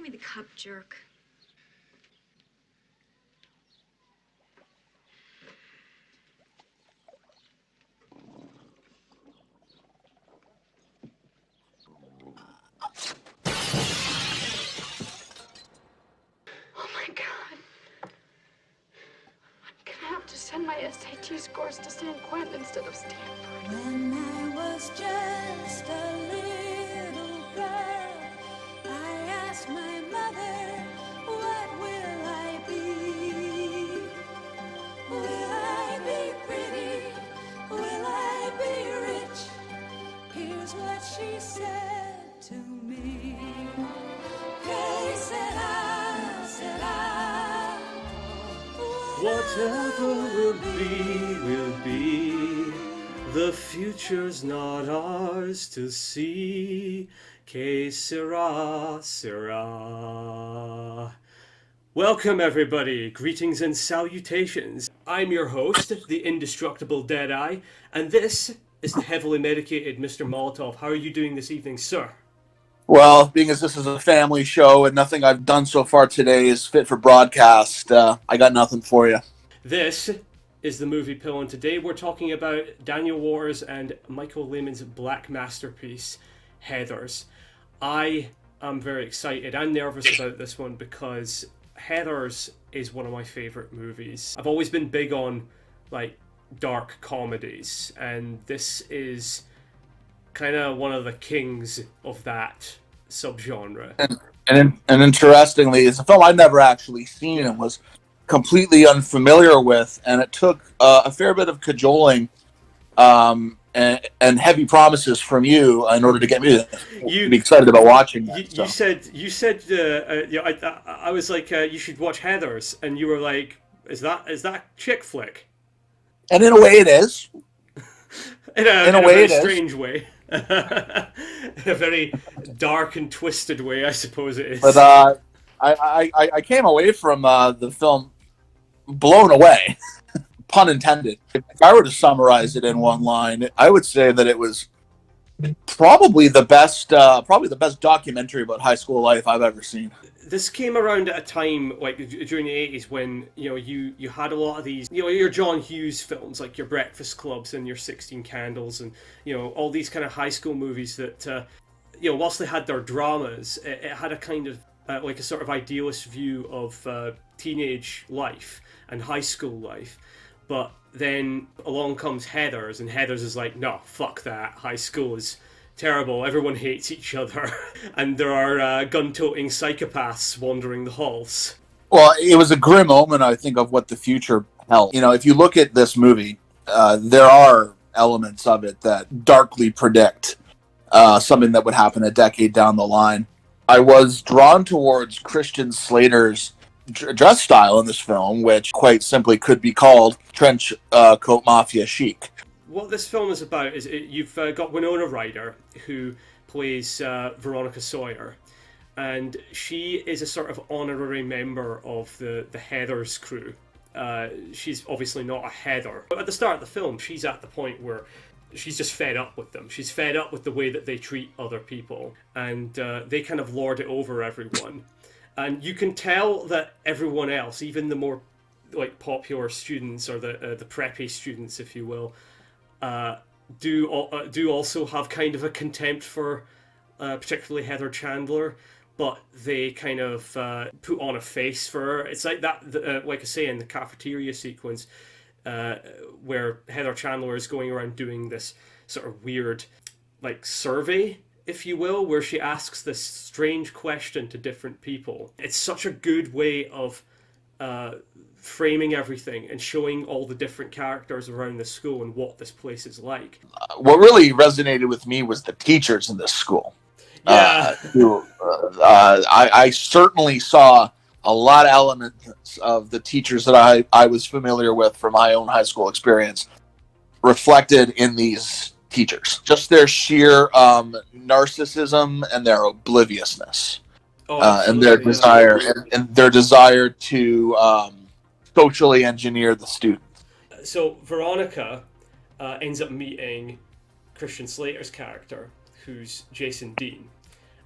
me the cup, jerk. Oh my God. I'm gonna have to send my SAT scores to San Quentin instead of Stanford. When I was just a little girl, I asked my mother, what will I be? Will I be pretty? Will I be rich? Here's what she said to me. Que sera, sera. Whatever will be. The future's not ours to see. Que sera, sera. Welcome, everybody. Greetings and salutations. I'm your host, the indestructible Deadeye, and this is the heavily medicated Mr. Molotov. How are you doing this evening, sir? Well, being as this is a family show and nothing I've done so far today is fit for broadcast, I got nothing for you. This is the Movie Pill, and today we're talking about Daniel Water's and Michael Lehmann's black masterpiece, Heathers. I am very excited and nervous about this one because Heathers is one of my favourite movies. I've always been big on, like, dark comedies, and this is kind of one of the kings of that subgenre. And interestingly, it's a film I'd never actually seen and was completely unfamiliar with, and it took a fair bit of cajoling and heavy promises from you in order to get me to be excited about watching that. You said I was like, you should watch Heathers, and you were like, is that chick flick? And in a way, it is. in a very strange way. In a very dark and twisted way, I suppose it is. But I came away from the film blown away, pun intended. If I were to summarize it in one line, I would say that it was probably the best documentary about high school life I've ever seen. This came around at a time, like, during the 80s when, you had a lot of these, your John Hughes films, like your Breakfast Clubs and your 16 Candles, and, all these kind of high school movies that, whilst they had their dramas, it had a kind of, like a sort of idealist view of teenage life and high school life. But then along comes Heathers, and Heathers is like, no, fuck that, high school is terrible, everyone hates each other, and there are gun-toting psychopaths wandering the halls. Well, it was a grim omen, I think, of what the future held. If you look at this movie, there are elements of it that darkly predict something that would happen a decade down the line. I was drawn towards Christian Slater's dress style in this film, which quite simply could be called trench coat mafia chic. What this film is about is you've got Winona Ryder, who plays Veronica Sawyer, and she is a sort of honorary member of the Heathers crew. She's obviously not a Heather, but at the start of the film, she's at the point where she's just fed up with them. She's fed up with the way that they treat other people, and they kind of lord it over everyone. And you can tell that everyone else, even the more like popular students or the preppy students, if you will, do also have kind of a contempt for particularly Heather Chandler, but they kind of put on a face for her. It's like that, like I say, in the cafeteria sequence, where Heather Chandler is going around doing this sort of weird, like, survey, if you will, where she asks this strange question to different people. It's such a good way of framing everything and showing all the different characters around the school and what this place is like. What really resonated with me was the teachers in this school. Yeah. I certainly saw a lot of elements of the teachers that I was familiar with from my own high school experience reflected in these teachers. Just their sheer narcissism and their obliviousness, and their desire and their desire to socially engineer the students. So Veronica ends up meeting Christian Slater's character, who's Jason Dean,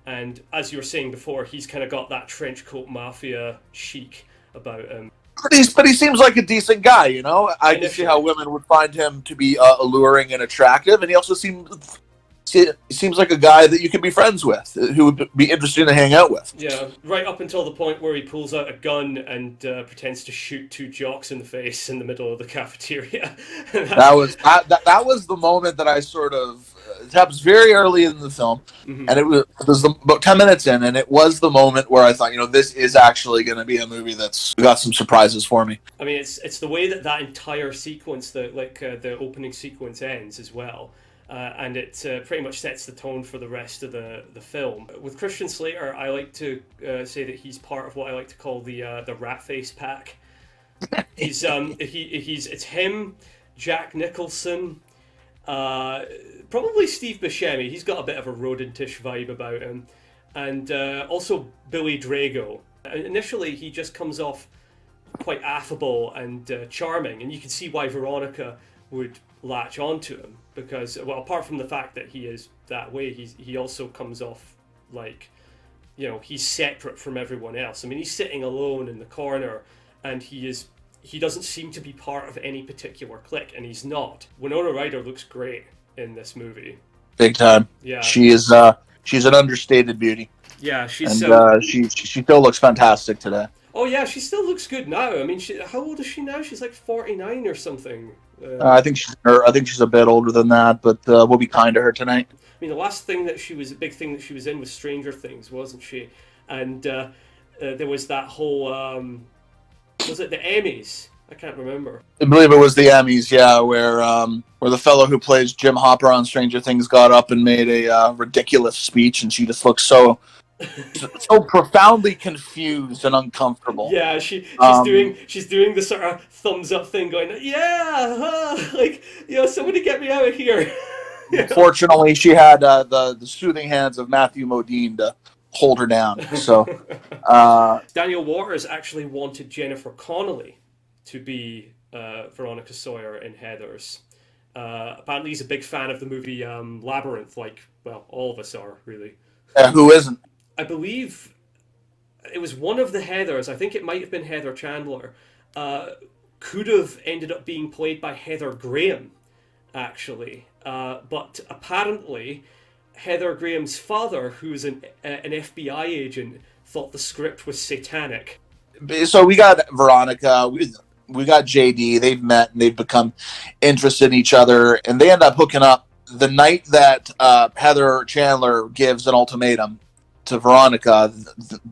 And as you were saying before, he's kind of got that trench coat mafia chic about him. But he seems like a decent guy, you know? I can see Initially. how women would find him to be alluring and attractive, and he also seems like a guy that you could be friends with, who would be interesting to hang out with. Yeah, right up until the point where he pulls out a gun and pretends to shoot two jocks in the face in the middle of the cafeteria. That was the moment that I sort of... It happens very early in the film, and it was about 10 minutes in, and it was the moment where I thought, this is actually going to be a movie that's got some surprises for me. I mean, it's the way that entire sequence, the opening sequence ends as well. And it pretty much sets the tone for the rest of the film. With Christian Slater, I like to say that he's part of what I like to call the rat face pack. He's it's him, Jack Nicholson, probably Steve Buscemi. He's got a bit of a rodentish vibe about him, and also Billy Drago. Initially, he just comes off quite affable and charming, and you can see why Veronica would latch onto him, because, well, apart from the fact that he is that way, he also comes off like, he's separate from everyone else. I mean, he's sitting alone in the corner, and he doesn't seem to be part of any particular clique, and he's not. Winona Ryder looks great in this movie. Big time. Yeah. She's an understated beauty. Yeah, she still looks fantastic today. Oh yeah, she still looks good now. I mean, how old is she now? She's like 49 or something. I think she's a bit older than that, but we'll be kind to her tonight. I mean, the last thing that big thing that she was in was Stranger Things, wasn't she? And there was that whole, was it the Emmys? I can't remember. I believe it was the Emmys, yeah, where the fellow who plays Jim Hopper on Stranger Things got up and made a ridiculous speech, and she just looked so profoundly confused and uncomfortable. Yeah, she's doing the sort of thumbs up thing, going, yeah, like, somebody get me out of here. Fortunately, she had the soothing hands of Matthew Modine to hold her down. So Daniel Waters actually wanted Jennifer Connelly to be Veronica Sawyer in Heathers. Apparently, he's a big fan of the movie Labyrinth, like, well, all of us are, really. Who isn't? I believe it was one of the Heathers, I think it might have been Heather Chandler, could have ended up being played by Heather Graham, actually. But apparently, Heather Graham's father, who's an FBI agent, thought the script was satanic. So we got Veronica, we got JD, they've met and they've become interested in each other, and they end up hooking up the night that Heather Chandler gives an ultimatum to Veronica,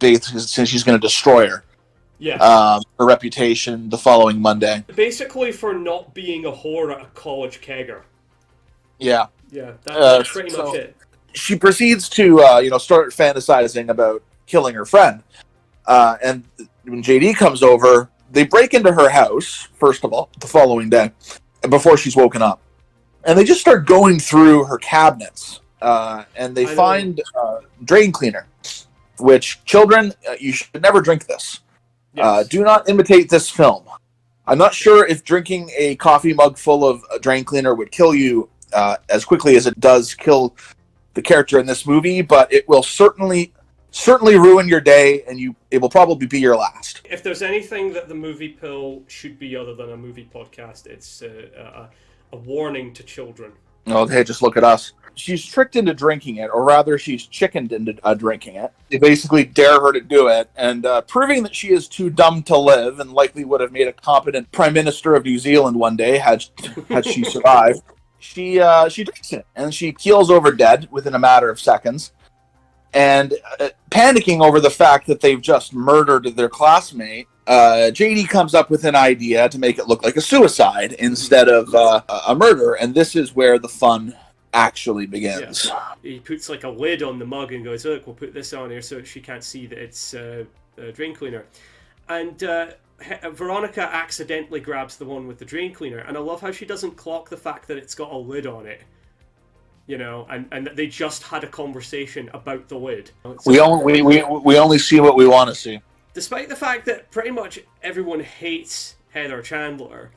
since she's going to destroy her. Yeah. Her reputation the following Monday. Basically for not being a whore at a college kegger. Yeah. Yeah, that's pretty much it. She proceeds to, start fantasizing about killing her friend. And when JD comes over, they break into her house, first of all, the following day, before she's woken up. And they just start going through her cabinets. And they find drain cleaner, which, children, you should never drink this. Yes. Do not imitate this film. I'm not sure if drinking a coffee mug full of drain cleaner would kill you as quickly as it does kill the character in this movie, but it will certainly ruin your day, and it will probably be your last. If there's anything that the movie pill should be other than a movie podcast, it's a warning to children. Oh, hey, just look at us. She's tricked into drinking it, or rather, she's chickened into drinking it. They basically dare her to do it, and proving that she is too dumb to live, and likely would have made a competent Prime Minister of New Zealand one day had she survived. She drinks it, and she keels over dead within a matter of seconds. And panicking over the fact that they've just murdered their classmate, JD comes up with an idea to make it look like a suicide instead of a murder, and this is where the fun actually begins. Yeah. He puts like a lid on the mug and goes, look, we'll put this on here so she can't see that it's a drain cleaner. And Veronica accidentally grabs the one with the drain cleaner, and I love how she doesn't clock the fact that it's got a lid on it. And they just had a conversation about the lid. We only see what we want to see. Despite the fact that pretty much everyone hates Heather Chandler,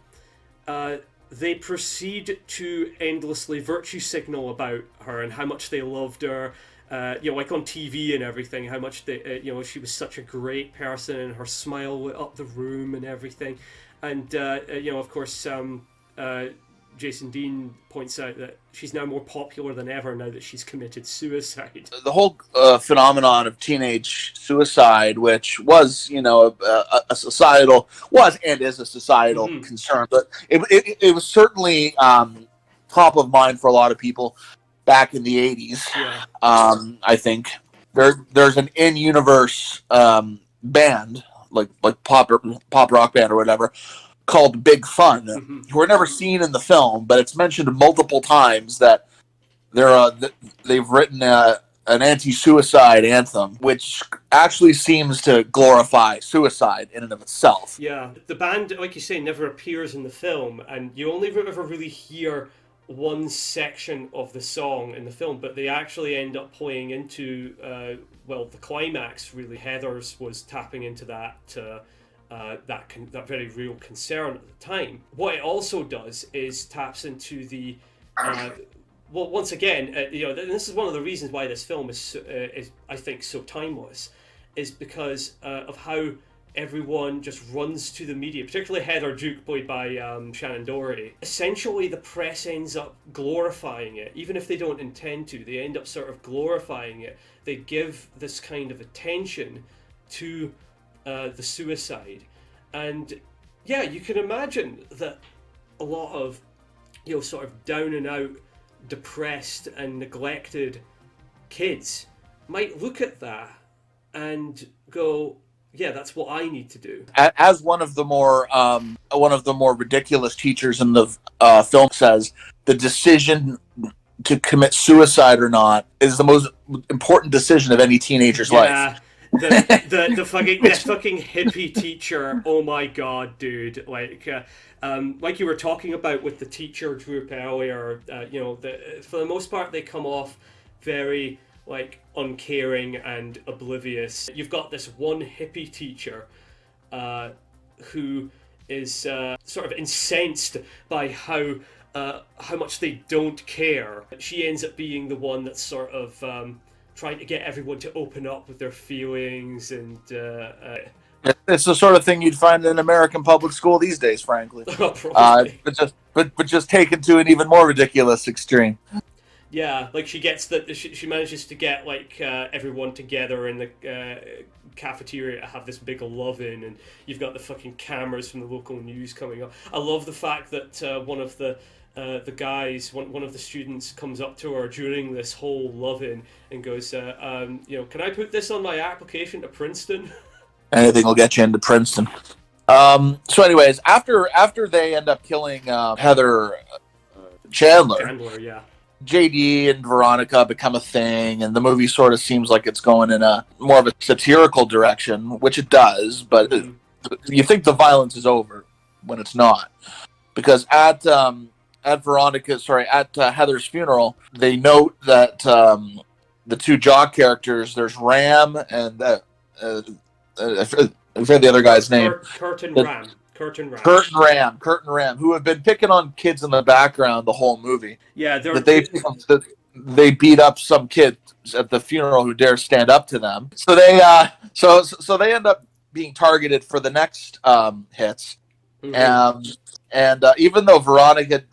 they proceed to endlessly virtue signal about her and how much they loved her, like on TV and everything, how much she was such a great person, and her smile lit up the room and everything. And of course, Jason Dean points out that she's now more popular than ever now that she's committed suicide. The whole phenomenon of teenage suicide, which was, a societal, was and is a societal concern, but it was certainly top of mind for a lot of people back in the 80s. Yeah. I think there's an in-universe band, like pop rock band or whatever, called Big Fun, who were never seen in the film, but it's mentioned multiple times that they've written an anti-suicide anthem, which actually seems to glorify suicide in and of itself. Yeah, the band, like you say, never appears in the film, and you only ever really hear one section of the song in the film, but they actually end up playing into the climax. Really, Heathers was tapping into that that very real concern at the time. What it also does is taps into the once again, and this is one of the reasons why this film is I think so timeless, is because of how everyone just runs to the media, particularly Heather Duke, played by Shannon Doherty. Essentially, the press ends up glorifying it, even if they don't intend to. They end up sort of glorifying it. They give this kind of attention to the suicide, and yeah, you can imagine that a lot of sort of down and out, depressed and neglected kids might look at that and go, yeah, that's what I need to do. As one of the more ridiculous teachers in the film says, the decision to commit suicide or not is the most important decision of any teenager's life. The fucking hippie teacher. Oh my god, dude! Like you were talking about with the teacher group earlier. For the most part, they come off very uncaring and oblivious. You've got this one hippie teacher who is sort of incensed by how much they don't care. She ends up being the one that's sort of trying to get everyone to open up with their feelings, and it's the sort of thing you'd find in American public school these days, frankly. But just taken to an even more ridiculous extreme. Yeah, she manages to get everyone together in the cafeteria to have this big love-in, and you've got the fucking cameras from the local news coming up. I love the fact that one of the guys, one of the students, comes up to her during this whole love-in and goes, can I put this on my application to Princeton? Anything will get you into Princeton. So anyways, after they end up killing Heather Chandler, yeah, JD and Veronica become a thing, and the movie sort of seems like it's going in a more of a satirical direction, which it does, but you think the violence is over when it's not. Because at Heather's funeral, they note that the two jock characters, there's Ram and I forget the other guy's name. Curtin Ram, who have been picking on kids in the background the whole movie. Yeah, they beat up some kids at the funeral who dare stand up to them. So they so they end up being targeted for the next hits. And even though Veronica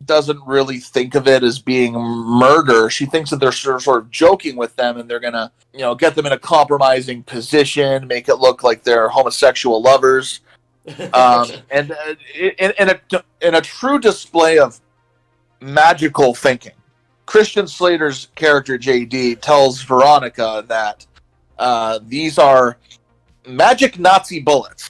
doesn't really think of it as being murder, she thinks that they're sort of joking with them, and they're gonna get them in a compromising position, make it look like they're homosexual lovers. And in a true display of magical thinking, Christian Slater's character JD tells Veronica that these are magic Nazi bullets.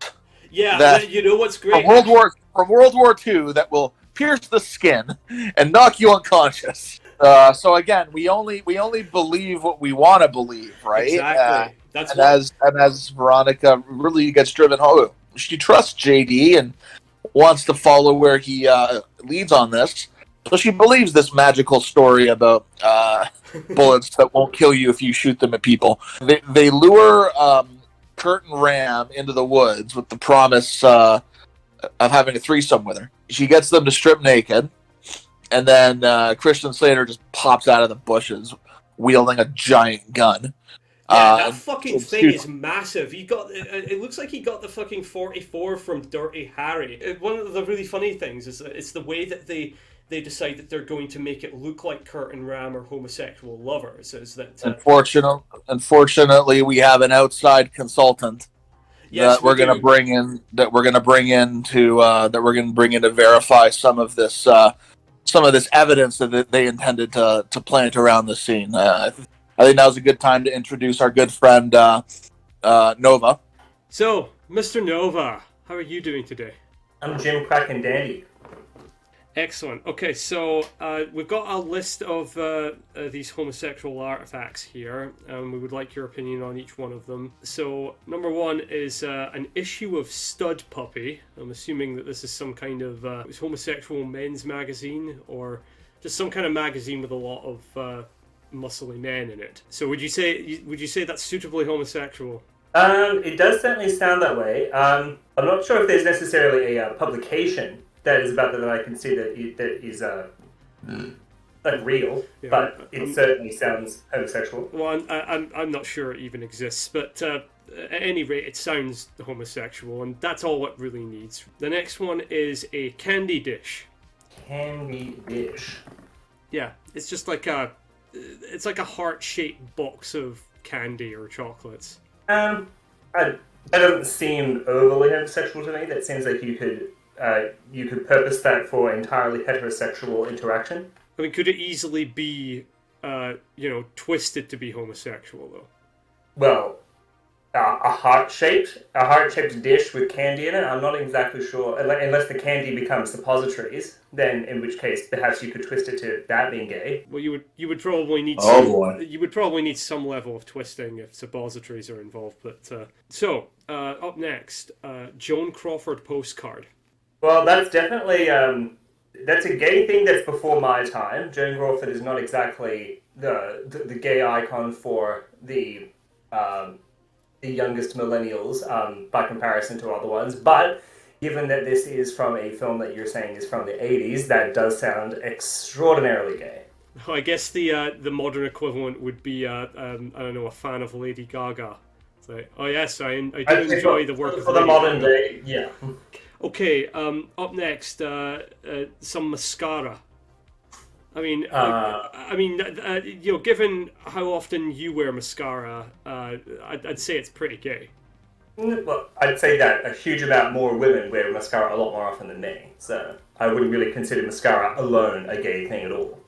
Yeah, that, what's great? From World War II that will pierce the skin and knock you unconscious. So again, we only believe what we want to believe, right? Exactly. As Veronica really gets driven home, she trusts JD and wants to follow where he leads on this. So she believes this magical story about bullets that won't kill you if you shoot them at people. They lure Kurt and Ram into the woods with the promise of having a threesome with her. She gets them to strip naked, and then Christian Slater just pops out of the bushes wielding a giant gun. Yeah, that fucking thing is massive. He got it looks like he got the fucking 44 from Dirty Harry. One of the really funny things is that it's the way that they decide that they're going to make it look like Kurt and Ram are homosexual lovers. Is that unfortunately we have an outside consultant that we're going to bring in to verify some of this evidence that they intended to plant around the scene. I think now's a good time to introduce our good friend, Nova. So, Mr. Nova, how are you doing today? I'm Jim Crack and Dandy. Excellent. Okay, so we've got a list of these homosexual artifacts here, and we would like your opinion on each one of them. So, number one is an issue of Stud Puppy. I'm assuming that this is some kind of homosexual men's magazine, or just some kind of magazine with a lot of muscly men in it. So would you say that's suitably homosexual? It does certainly sound that way. I'm not sure if there's necessarily a publication that is about that I can see that is real, yeah, but it certainly sounds homosexual. Well, I'm not sure it even exists, but at any rate, it sounds homosexual, and that's all it really needs. The next one is a candy dish. Candy dish. Yeah, it's just like a heart-shaped box of candy or chocolates. That doesn't seem overly homosexual to me. That seems like you could purpose that for entirely heterosexual interaction. I mean, could it easily be, twisted to be homosexual though? Well, a heart-shaped dish with candy in it. I'm not exactly sure, unless the candy becomes suppositories. Then, in which case, perhaps you could twist it to that being gay. Well, you would probably need. You would probably need some level of twisting if suppositories are involved. But up next, Joan Crawford postcard. Well, that's definitely that's a gay thing that's before my time. Joan Crawford is not exactly the gay icon for the youngest millennials by comparison to other ones, but given that this is from a film that you're saying is from the 80s, that does sound extraordinarily gay. Oh, I guess the modern equivalent would be I don't know, a fan of Lady Gaga. It's like, oh yes, I do enjoy the work of for the modern day, yeah. Okay, up next, some mascara. I mean, given how often you wear mascara, I'd say it's pretty gay. Well, I'd say that a huge amount more women wear mascara a lot more often than me, so I wouldn't really consider mascara alone a gay thing at all.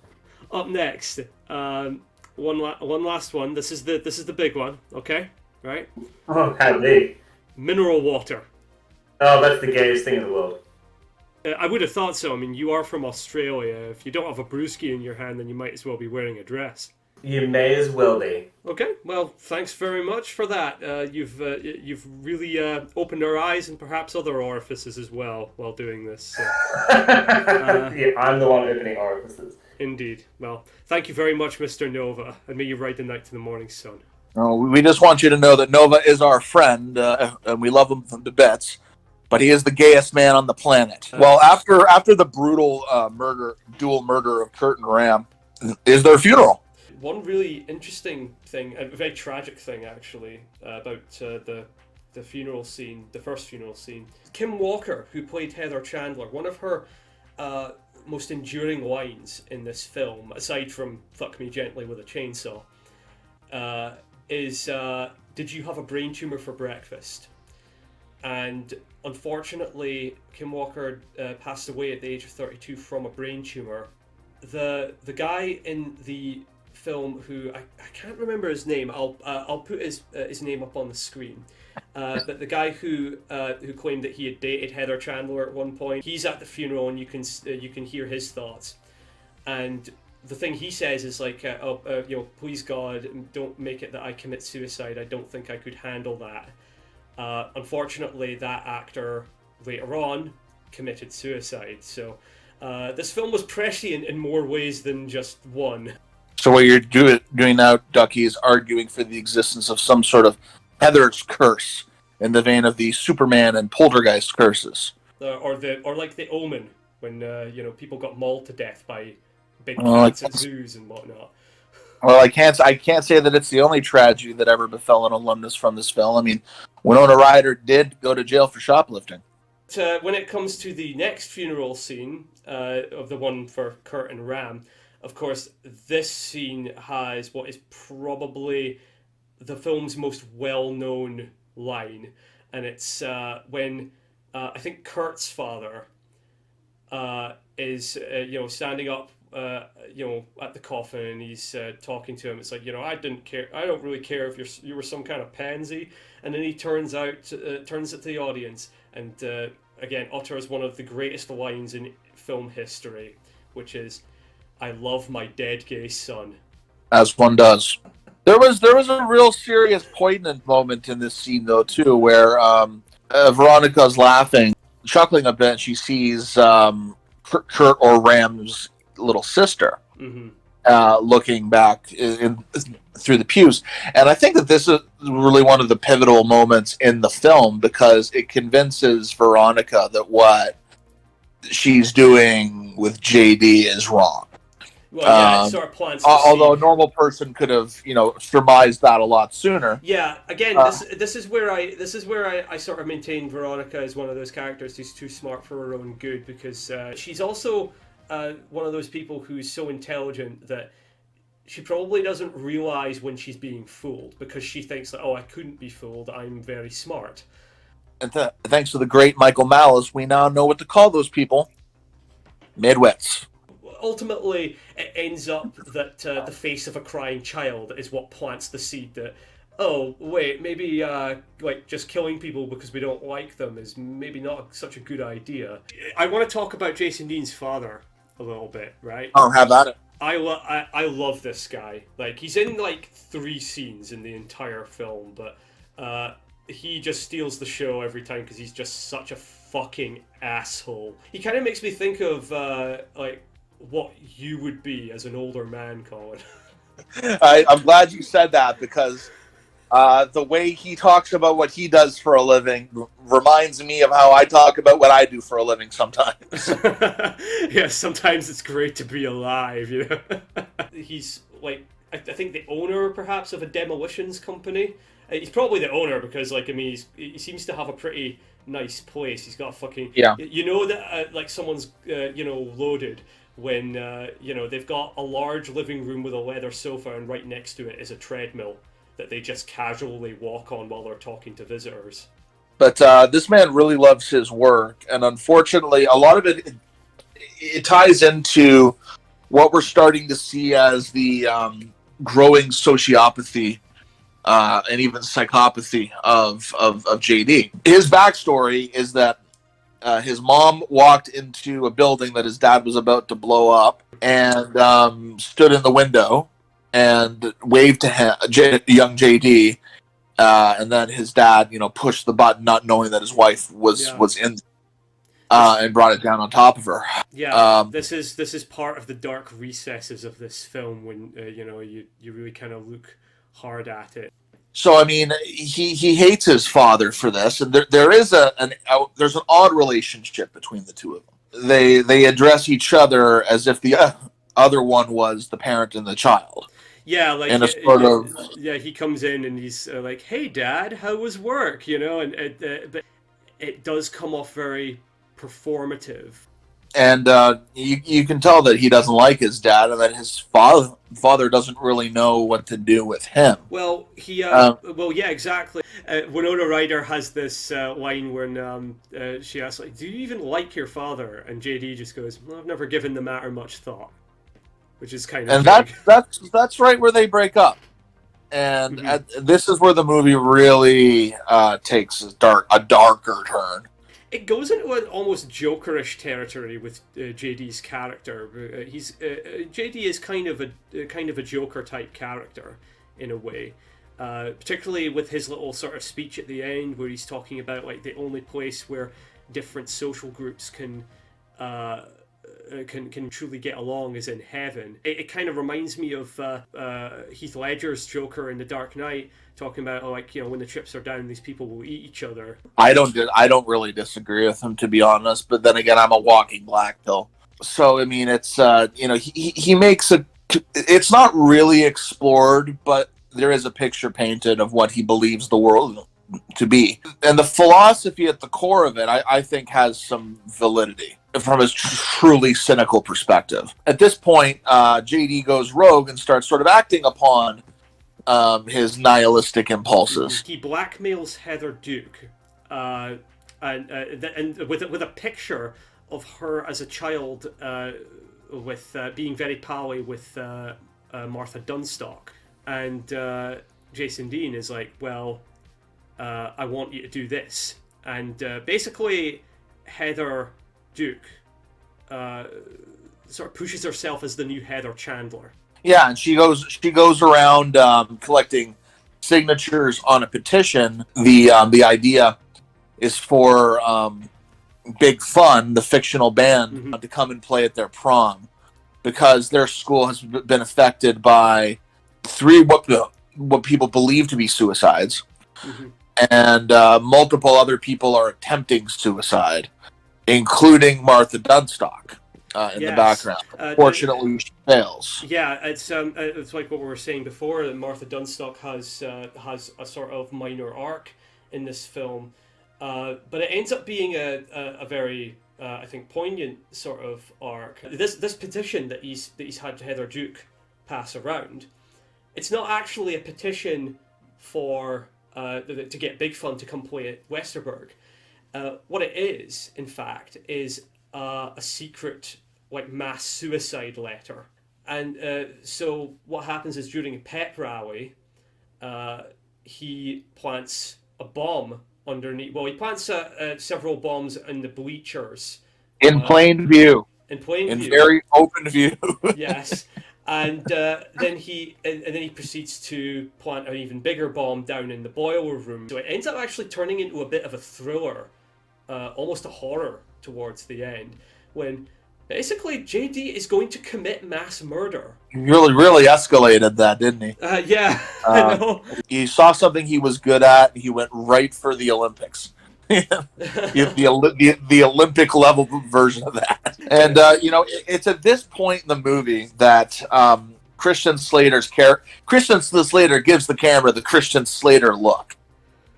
Up next, one last one. This is the big one. Okay, right? Oh, how big? Mineral water. Oh, that's the gayest thing in the world. I would have thought so. I mean, you are from Australia. If you don't have a brewski in your hand, then you might as well be wearing a dress. You may as well be. Okay, well, thanks very much for that. You've really opened our eyes and perhaps other orifices as well while doing this. Yeah, I'm the one opening orifices. Indeed. Well, thank you very much, Mr. Nova, and may you ride the night to the morning sun. Oh, we just want you to know that Nova is our friend, and we love him to bits. But he is the gayest man on the planet. Well, after the brutal dual murder of Kurt and Ram, is their funeral. One really interesting thing, a very tragic thing actually, about the funeral scene, the first funeral scene. Kim Walker, who played Heather Chandler, one of her most enduring lines in this film, aside from "fuck me gently with a chainsaw," is "Did you have a brain tumor for breakfast?" And unfortunately, Kim Walker passed away at the age of 32 from a brain tumor. The guy in the film who I can't remember his name. I'll put his name up on the screen. But the guy who claimed that he had dated Heather Chandler at one point, he's at the funeral and you can hear his thoughts. And the thing he says is like, please God, don't make it that I commit suicide. I don't think I could handle that. Unfortunately, that actor later on committed suicide. So this film was prescient in more ways than just one. So what you're doing now, Ducky, is arguing for the existence of some sort of Heather's curse in the vein of the Superman and Poltergeist curses, or like the Omen, when people got mauled to death by big cats at zoos and whatnot. Well, I can't say that it's the only tragedy that ever befell an alumnus from this film. I mean, Winona Ryder did go to jail for shoplifting. When it comes to the next funeral scene of the one for Kurt and Ram, of course, this scene has what is probably the film's most well-known line, and it's when I think Kurt's father is standing up at the coffin, and he's talking to him. It's like, I didn't care. I don't really care if you were some kind of pansy. And then he turns it to the audience, and again utters one of the greatest lines in film history, which is, "I love my dead gay son." As one does. There was a real serious, poignant moment in this scene, though, too, where Veronica's laughing, chuckling a bit. She sees Kurt or Ram's little sister looking back through the pews. And I think that this is really one of the pivotal moments in the film, because it convinces Veronica that what she's doing with JD is wrong. Well, yeah, it sort of plants the although a seed. normal person could have, surmised that a lot sooner. Yeah, again, this is where I sort of maintain Veronica is one of those characters who's too smart for her own good, because she's also one of those people who's so intelligent that she probably doesn't realize when she's being fooled, because she thinks that, oh, I couldn't be fooled, I'm very smart. And thanks to the great Michael Malice, we now know what to call those people: midwits. Ultimately, it ends up that the face of a crying child is what plants the seed that, oh, wait, maybe just killing people because we don't like them is maybe not such a good idea. I want to talk about Jason Dean's father a little bit, right? Oh, have at it. I love this guy. Like, he's in like 3 scenes in the entire film, but he just steals the show every time because he's just such a fucking asshole. He kind of makes me think of what you would be as an older man, Colin. I'm glad you said that, because the way he talks about what he does for a living reminds me of how I talk about what I do for a living sometimes. Yeah, sometimes it's great to be alive, He's like, I think the owner, perhaps, of a demolitions company. He's probably the owner because, he seems to have a pretty nice place. He's got a fucking... Yeah. That, someone's, loaded when, they've got a large living room with a leather sofa, and right next to it is a treadmill that they just casually walk on while they're talking to visitors. But this man really loves his work, and unfortunately, a lot of it ties into what we're starting to see as the growing sociopathy and even psychopathy of JD. His backstory is that his mom walked into a building that his dad was about to blow up, and stood in the window and waved to him, young JD, and then his dad, pushed the button, not knowing that his wife was in, and brought it down on top of her. Yeah, this is part of the dark recesses of this film when you really kind of look hard at it. So I mean, he hates his father for this, and there's an odd relationship between the two of them. They address each other as if the other one was the parent and the child. Yeah, like, in a sort of... yeah, he comes in and he's like, "Hey, Dad, how was work?" But it does come off very performative. And you can tell that he doesn't like his dad, and that his father doesn't really know what to do with him. Well, yeah, exactly. Winona Ryder has this line when she asks, like, "Do you even like your father?" And JD just goes, "Well, I've never given the matter much thought," which is kind of... And that's right where they break up. And this is where the movie really takes a darker turn. It goes into an almost Jokerish territory with JD's character. JD is kind of a Joker type character in a way, particularly with his little sort of speech at the end where he's talking about like the only place where different social groups can truly get along is in heaven. It kind of reminds me of Heath Ledger's Joker in The Dark Knight, talking about when the chips are down, these people will eat each other. I don't really disagree with him, to be honest, but then again, I'm a walking black pill. So I mean, it's he makes it's not really explored, but there is a picture painted of what he believes the world to be. And the philosophy at the core of it, I think, has some validity from a truly cynical perspective. At this point, JD goes rogue and starts sort of acting upon his nihilistic impulses. He blackmails Heather Duke, and with a picture of her as a child, with being very pally with Martha Dunstock, and Jason Dean is like, well, I want you to do this, and basically Heather Duke sort of pushes herself as the new Heather Chandler. Yeah, and she goes around collecting signatures on a petition. The idea is for Big Fun, the fictional band, to come and play at their prom, because their school has been affected by 3 what people believe to be suicides, and multiple other people are attempting suicide, including Martha Dunstock. In the background. Fortunately, she fails. Yeah, it's like what we were saying before. That Martha Dunstock has a sort of minor arc in this film, but it ends up being a very I think poignant sort of arc. This petition that he's had Heather Duke pass around, it's not actually a petition for to get Big Fun to come play at Westerberg. What it is, in fact, is a secret, like, mass suicide letter. And so what happens is, during a pep rally, he plants a bomb underneath. Well, he plants several bombs in the bleachers. In plain view. In Very open view. Yes. And then he proceeds to plant an even bigger bomb down in the boiler room. So it ends up actually turning into a bit of a thriller, almost a horror towards the end, when basically JD is going to commit mass murder. He really escalated that, didn't he? Yeah, I know. He saw something he was good at, and he went right for the Olympics. the Olympic level version of that. And it's at this point in the movie that Christian Slater gives the camera the Christian Slater look,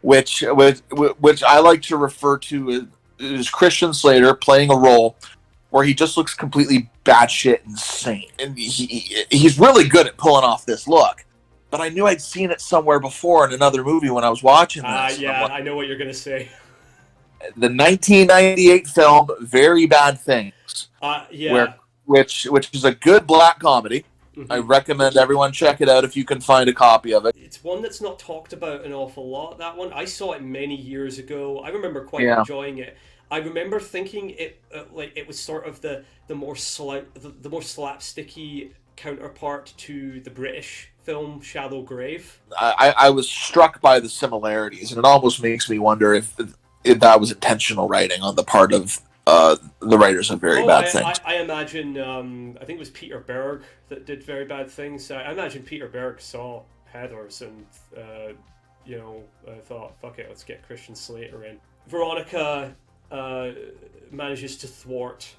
which I like to refer to as Christian Slater playing a role where he just looks completely batshit insane, and he's really good at pulling off this look. But I knew I'd seen it somewhere before in another movie when I was watching this. Yeah, I know what you're gonna say. The 1998 film Very Bad Things. Yeah. Which is a good black comedy. I recommend everyone check it out if you can find a copy of it. It's one that's not talked about an awful lot, that one. I saw it many years ago. I remember quite enjoying it. I remember thinking it it was sort of the more slapsticky counterpart to the British film Shallow Grave. I was struck by the similarities, and it almost makes me wonder if that was intentional writing on the part of the writers of Very Bad Things. I imagine, I think it was Peter Berg that did Very Bad Things. I imagine Peter Berg saw Heathers and, thought, fuck it, let's get Christian Slater in. Veronica manages to thwart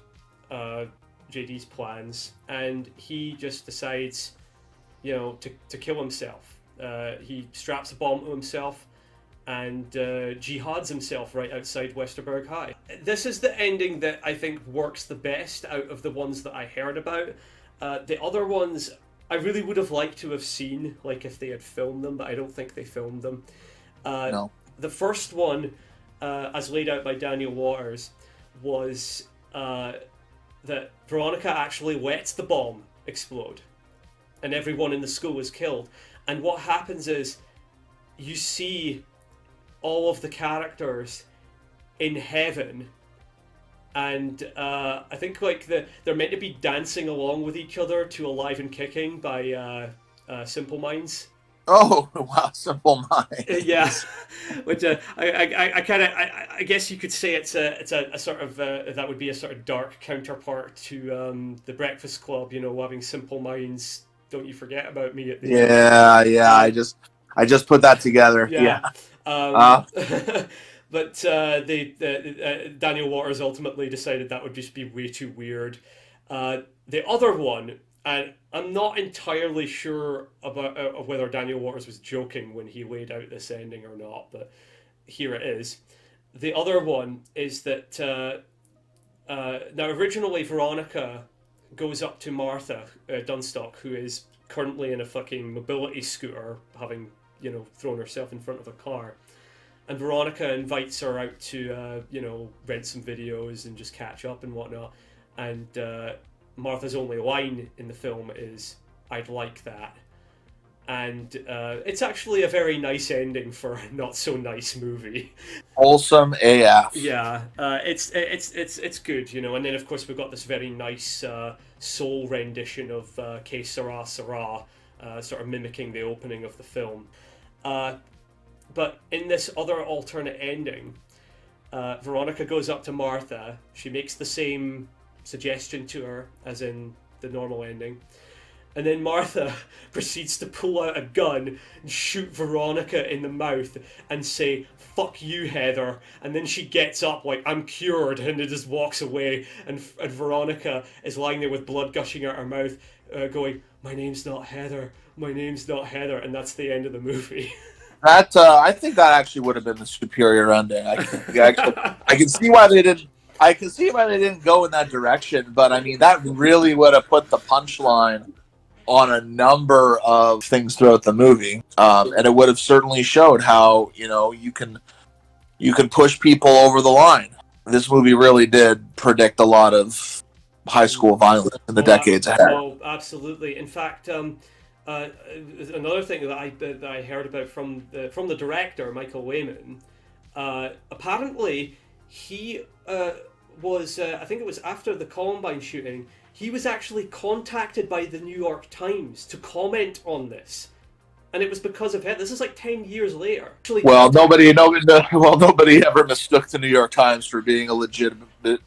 JD's plans, and he just decides, to kill himself. He straps a bomb to himself and jihads himself right outside Westerberg High. This is the ending that I think works the best out of the ones that I heard about. The other ones, I really would have liked to have seen, like, if they had filmed them, but I don't think they filmed them. No. The first one, as laid out by Daniel Waters, was that Veronica actually lets the bomb explode, and everyone in the school is killed. And what happens is, you see all of the characters in heaven, and I think they're meant to be dancing along with each other to Alive and Kicking by Simple Minds. Oh wow, Simple Minds. Yeah, which I guess you could say it's a sort of that would be a sort of dark counterpart to the Breakfast Club. Having Simple Minds, Don't You Forget About Me at the end. Yeah. I just put that together. Yeah. But Daniel Waters ultimately decided that would just be way too weird. The other one, And I'm not entirely sure about of whether Daniel Waters was joking when he laid out this ending or not, but here it is. The other one is that now originally Veronica goes up to Martha Dunstock, who is currently in a fucking mobility scooter, having thrown herself in front of a car. And Veronica invites her out to rent some videos and just catch up and whatnot. And Martha's only line in the film is, "I'd like that." And it's actually a very nice ending for a not so nice movie. Wholesome AF. Yeah, it's good, And then of course we've got this very nice soul rendition of "Que Sera Sera," sort of mimicking the opening of the film. But in this other alternate ending, Veronica goes up to Martha. She makes the same suggestion to her as in the normal ending. And then Martha proceeds to pull out a gun and shoot Veronica in the mouth and say, "Fuck you, Heather." And then she gets up like, "I'm cured," and it just walks away. And Veronica is lying there with blood gushing out her mouth, going, "My name's not Heather. My name's not Heather." And that's the end of the movie. That I think that actually would have been the superior ending. I can see why they didn't. I can see why they didn't go in that direction. But I mean, that really would have put the punchline on a number of things throughout the movie, and it would have certainly showed how you can push people over the line. This movie really did predict a lot of high school violence in the decades ahead. Oh, absolutely. In fact, another thing that I heard about from the director, Michael Lehmann, apparently he was I think it was after the Columbine shooting. He was actually contacted by the New York Times to comment on this, and it was because of it. This is like 10 years later. Well, nobody ever mistook the New York Times for being a legitimate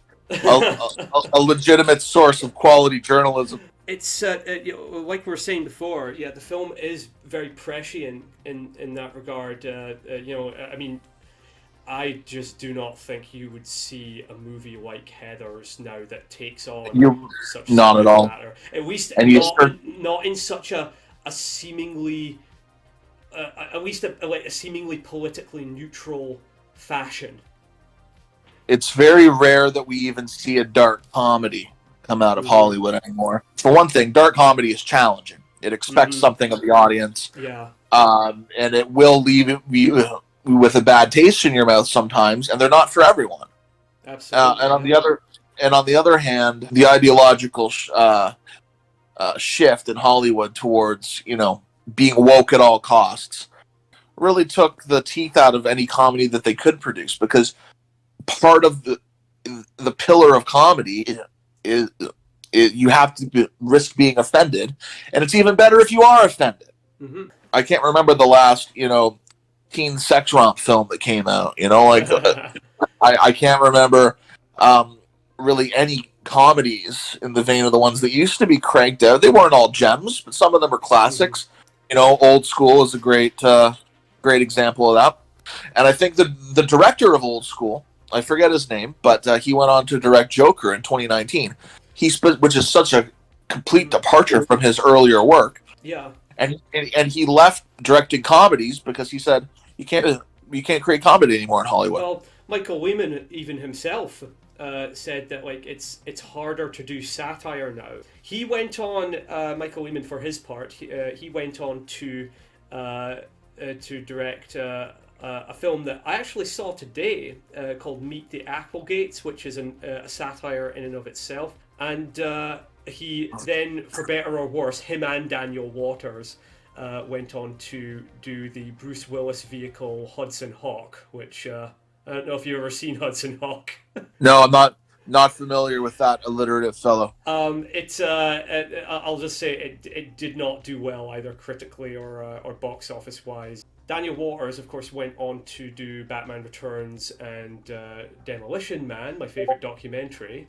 source of quality journalism. It's like we were saying before. Yeah, the film is very prescient in that regard. I mean, I just do not think you would see a movie like Heathers now that takes on such not at all matter. At least not in such a seemingly at least a seemingly politically neutral fashion. It's very rare that we even see a dark comedy come out of Hollywood anymore. For one thing, dark comedy is challenging. It expects something of the audience. Yeah. And it will leave you with a bad taste in your mouth sometimes, and they're not for everyone. Absolutely. And on the other hand, the ideological shift in Hollywood towards being woke at all costs really took the teeth out of any comedy that they could produce, because part of the pillar of comedy is you have to risk being offended, and it's even better if you are offended. Mm-hmm. I can't remember the last teen sex romp film that came out. I can't remember really any comedies in the vein of the ones that used to be cranked out. They weren't all gems, but some of them are classics. Old School is a great example of that. And I think the director of Old School, I forget his name, but he went on to direct Joker in 2019. Which is such a complete departure from his earlier work. Yeah. And he left directing comedies because he said you can't create comedy anymore in Hollywood. Well, Michael Lehmann even himself said that it's harder to do satire now. He went on, Michael Lehmann for his part, he went on to direct a film that I actually saw today called Meet the Applegates, which is a satire in and of itself. And he then, for better or worse, him and Daniel Waters went on to do the Bruce Willis vehicle Hudson Hawk, which I don't know if you've ever seen Hudson Hawk. No, I'm not familiar with that alliterative fellow. It's I'll just say it did not do well either critically or box office wise. Daniel Waters, of course, went on to do Batman Returns and Demolition Man, my favorite documentary.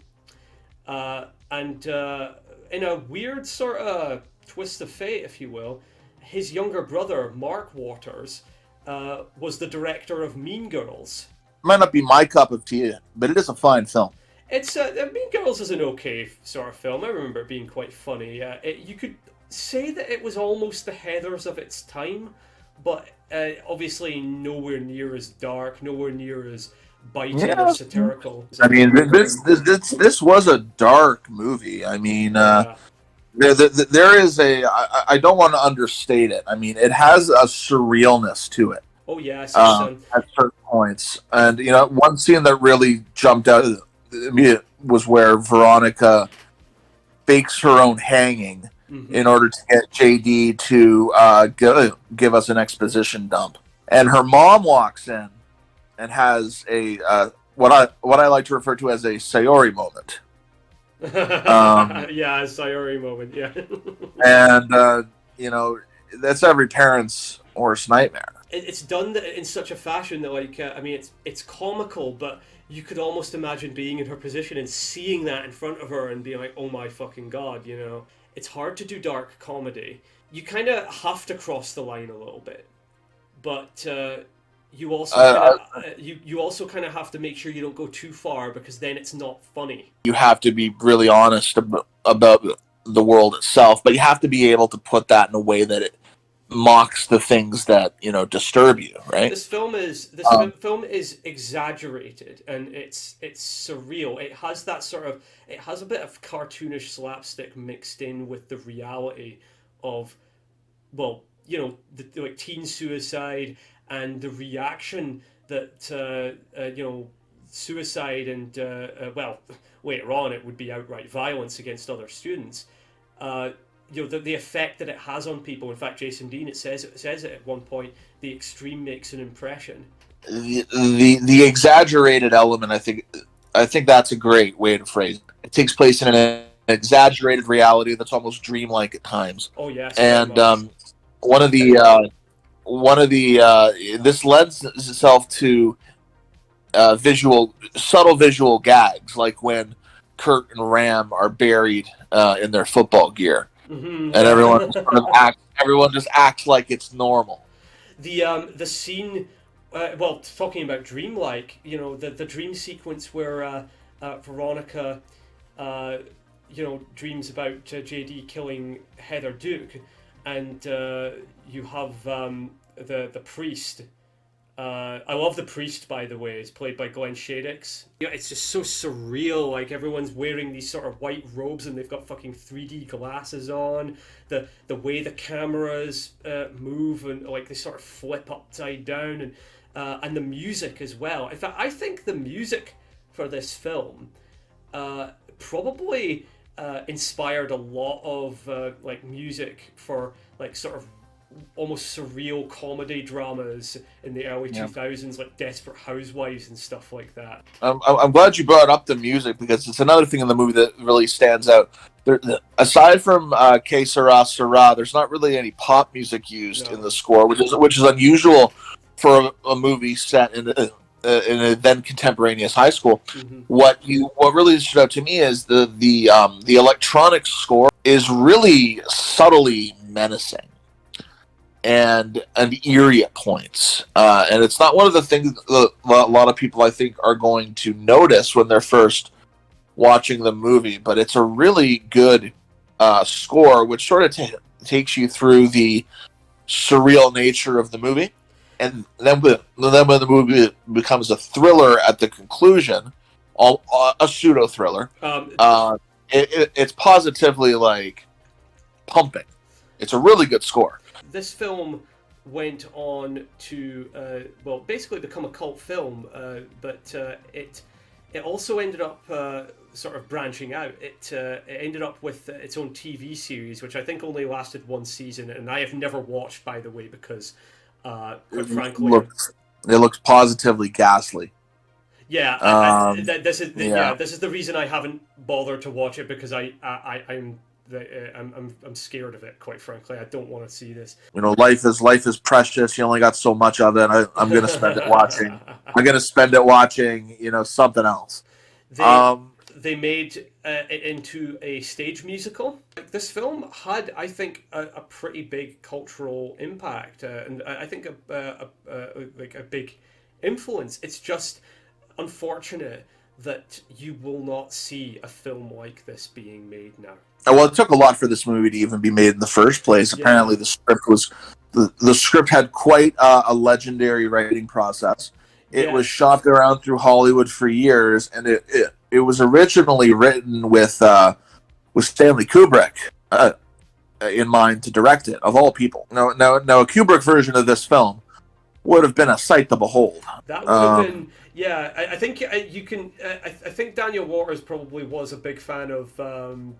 And in a weird sort of twist of fate, if you will, his younger brother, Mark Waters, was the director of Mean Girls. Might not be my cup of tea, but it is a fine film. It's Mean Girls is an okay sort of film. I remember it being quite funny. You could say that it was almost the Heathers of its time, but obviously nowhere near as dark, nowhere near as biting or Yeah. satirical. I mean, this was a dark movie. I mean, Yeah. there is I don't want to understate it. I mean, it has a surrealness to it Oh yes, it's at certain points. And, one scene that really jumped out at me was where Veronica fakes her own hanging in order to get JD to give us an exposition dump. And her mom walks in and has a what I like to refer to as a Sayori moment. Yeah, a Sayori moment. Yeah. And that's every parent's worst nightmare. It's done in such a fashion that, like, I mean, it's comical, but you could almost imagine being in her position and seeing that in front of her and being like, "Oh my fucking god!" It's hard to do dark comedy. You kind of have to cross the line a little bit, but you also you also kind of have to make sure you don't go too far, because then it's not funny. You have to be really honest about the world itself, but you have to be able to put that in a way that it mocks the things that disturb you, right? This film is exaggerated, and it's surreal. It has a bit of cartoonish slapstick mixed in with the reality of, well, like teen suicide and the reaction that suicide and well, later on it would be outright violence against other students. The effect that it has on people. In fact, Jason Dean, it says it at one point, the extreme makes an impression. The exaggerated element, I think that's a great way to phrase it. It takes place in an exaggerated reality that's almost dreamlike at times. Oh yes, and one of the this lends itself to subtle visual gags, like when Kurt and Ram are buried in their football gear. And everyone just acts like it's normal. The scene, well, talking about dreamlike, the dream sequence where Veronica, dreams about JD killing Heather Duke, and you have the priest. I love the priest, by the way. It's played by Glenn Shadix. It's just so surreal. Like, everyone's wearing these sort of white robes and they've got fucking 3D glasses on. The way the cameras move, and like they sort of flip upside down, and the music as well. In fact, I think the music for this film probably inspired a lot of like music for like sort of almost surreal comedy dramas in the early 2000s, like Desperate Housewives and stuff like that. I'm glad you brought up the music, because it's another thing in the movie that really stands out. Aside from Que Sera Sera, there's not really any pop music used in the score, which is unusual for a movie set in a then contemporaneous high school. What really stood out to me is the electronic score is really subtly menacing and eerie at points, and it's not one of the things that a lot of people, I think, are going to notice when they're first watching the movie. But it's a really good score, which sort of takes you through the surreal nature of the movie, and then when the movie becomes a thriller at the conclusion, a pseudo thriller, it's positively like pumping. It's a really good score. This film went on to basically become a cult film, but it also ended up sort of branching out. It ended up with its own TV series, which I think only lasted one season, and I have never watched, by the way, because quite frankly, it looks positively ghastly. Yeah, this is the reason I haven't bothered to watch it, because I'm scared of it, quite frankly. I don't want to see this. Life is precious. You only got so much of it. I'm gonna spend it watching. Something else. They made it into a stage musical. This film had, I think, a pretty big cultural impact, and I think a big influence. It's just unfortunate that you will not see a film like this being made now. Well, it took a lot for this movie to even be made in the first place. Yeah. Apparently, the script had quite a legendary writing process. It was shopped around through Hollywood for years, and it was originally written with Stanley Kubrick in mind to direct it, of all people. Now, a Kubrick version of this film would have been a sight to behold. That would have been, yeah. I think you can. I think Daniel Waters probably was a big fan of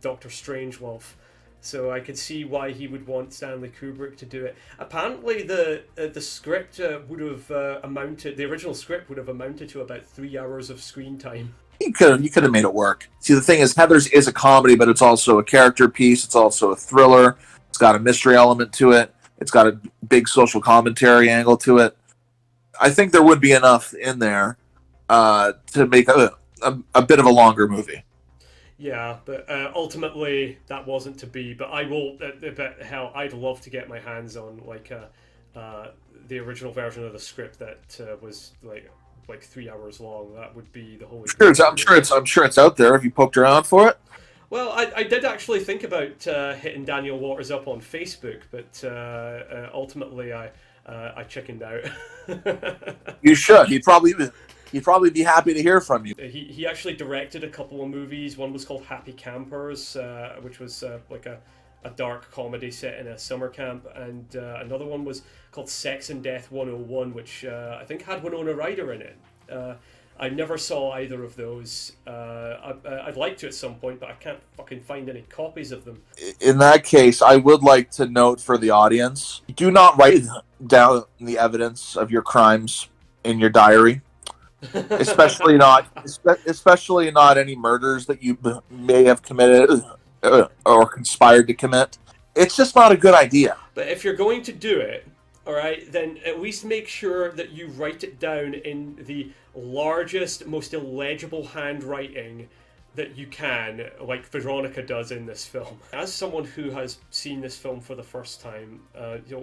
Dr. Strangelove, so I could see why he would want Stanley Kubrick to do it. Apparently, the script would have amounted. The original script would have amounted to about 3 hours of screen time. You could have made it work. See, the thing is, Heathers is a comedy, but it's also a character piece. It's also a thriller. It's got a mystery element to it. It's got a big social commentary angle to it. I think there would be enough in there to make a bit of a longer movie. Yeah, but ultimately that wasn't to be. But I will. But hell, I'd love to get my hands on like the original version of the script that was like 3 hours long. That would be the whole. I'm sure it's out there if you poked around for it. Well, I did actually think about hitting Daniel Waters up on Facebook, but ultimately I chickened out. You should. He'd probably be happy to hear from you. He actually directed a couple of movies. One was called Happy Campers, which was like a dark comedy set in a summer camp, and another one was called Sex and Death 101, which I think had Winona Ryder in it. I never saw either of those. I'd like to at some point, but I can't fucking find any copies of them. In that case, I would like to note for the audience, do not write down the evidence of your crimes in your diary. especially not any murders that you may have committed or conspired to commit. It's just not a good idea. But if you're going to do it, all right, then at least make sure that you write it down in the largest, most illegible handwriting that you can, like Veronica does in this film. As someone who has seen this film for the first time,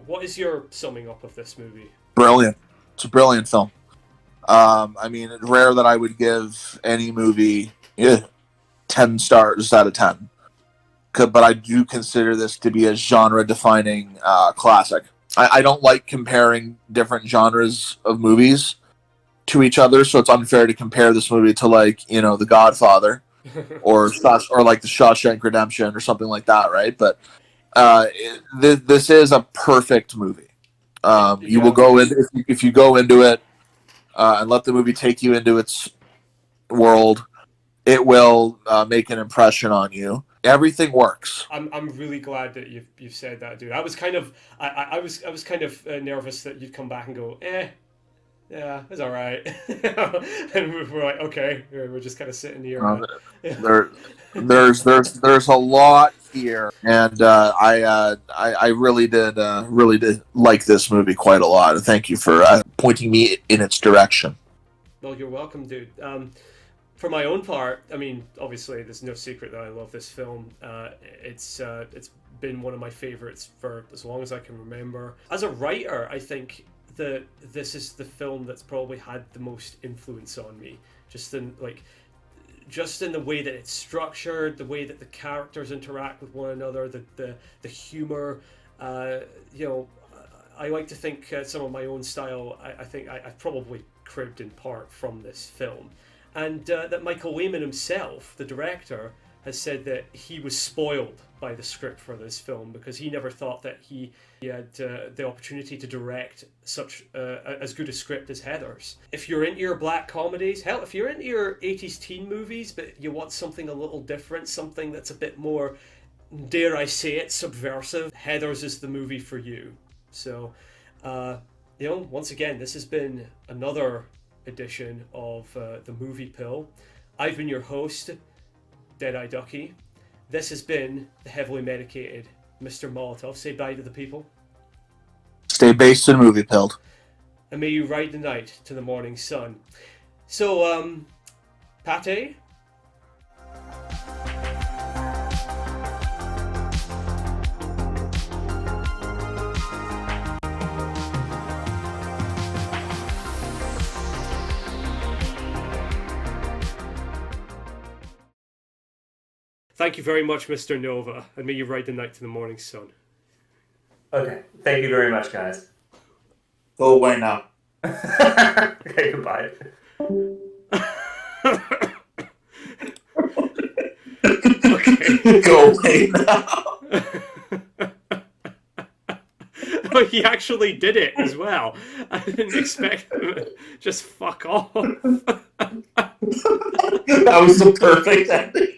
what is your summing up of this movie? Brilliant. It's a brilliant film. I mean, it's rare that I would give any movie 10 stars out of 10. But I do consider this to be a genre-defining classic. I don't like comparing different genres of movies to each other, so it's unfair to compare this movie to, like, The Godfather or like The Shawshank Redemption or something like that, right? But this is a perfect movie. You will go in if you go into it and let the movie take you into its world. It will make an impression on you. Everything works. I'm really glad that you've said that, dude. I was kind of I was kind of nervous that you'd come back and go, yeah, it's all right. And we're like, okay, we're just kind of sitting here. There's a lot here, and I really did like this movie quite a lot. Thank you for pointing me in its direction. Well, you're welcome, dude. For my own part, I mean, obviously, there's no secret that I love this film. It's been one of my favorites for as long as I can remember. As a writer, I think that this is the film that's probably had the most influence on me. Just in the way that it's structured, the way that the characters interact with one another, the humor. I like to think some of my own style. I think I've probably cribbed in part from this film. And that Michael Lehmann himself, the director, has said that he was spoiled by the script for this film because he never thought that he had the opportunity to direct such as good a script as Heathers. If you're into your black comedies, hell, if you're into your 80s teen movies, but you want something a little different, something that's a bit more, dare I say it, subversive, Heathers is the movie for you. So, once again, this has been another edition of the Movie Pill. I've been your host, Deadeye Ducky. This has been the heavily medicated Mr. Molotov. Say bye to the people. Stay based and movie pilled. And may you ride the night to the morning sun. So, Pate? Thank you very much, Mr. Nova, and may you ride the night to the morning sun. Okay, thank you very much, guys. Go away now. Okay, goodbye. Okay. Go away now. Oh, he actually did it as well. I didn't expect him to just fuck off. That was the perfect ending.